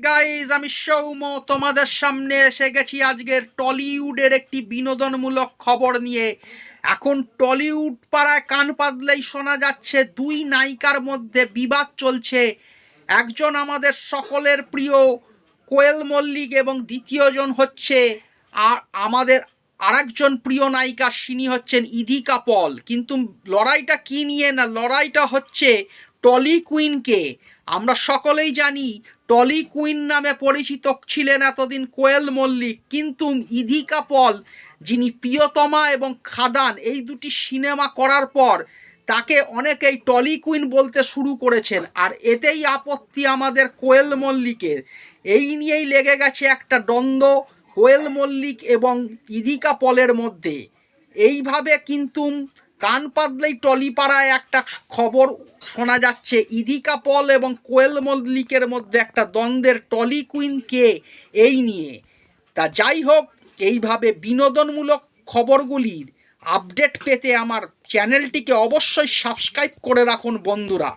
Guys, আমি সৌম তোমাদের সামনে এসে গেছি আজকের টলিউডের একটি বিনোদনমূলক খবর নিয়ে। এখন টলিউড পাড়ায় কান পাতলেই শোনা যাচ্ছে দুই নায়িকার মধ্যে বিবাদ চলছে। একজন আমাদের সকলের প্রিয় কোয়েল মল্লিক এবং দ্বিতীয়জন হচ্ছে আর আমাদের আরেকজন প্রিয় নায়িকা, তিনি হচ্ছেন ইদিকা পল। কিন্তু লড়াইটা কি নিয়ে না, লড়াইটা হচ্ছে টলি কুইনকে। আমরা সকলেই জানি টলি কুইন নামে পরিচিত ছিলেন এতদিন কোয়েল মল্লিক, কিন্তু ইদিকা পল, যিনি প্রিয়তমা এবং খাদান এই দুটি সিনেমা করার পর তাকে অনেকেই টলি কুইন বলতে শুরু করেছেন। আর এতেই আপত্তি আমাদের কোয়েল মল্লিকের। এই নিয়েই লেগে গেছে একটা দ্বন্দ্ব কোয়েল মল্লিক এবং ইদিকা পলের মধ্যে। এইভাবে কিন্তু কান পাতলেই টলিপাড়ায় একটা খবর শোনা যাচ্ছে ইদিকা পল এবং কোয়েল মল্লিকের মধ্যে একটা দ্বন্দ্বের, টলি কুইন কে, এই নিয়ে। তা যাই হোক, এইভাবে বিনোদনমূলক খবরগুলির আপডেট পেতে আমার চ্যানেলটিকে অবশ্যই সাবস্ক্রাইব করে রাখুন বন্ধুরা।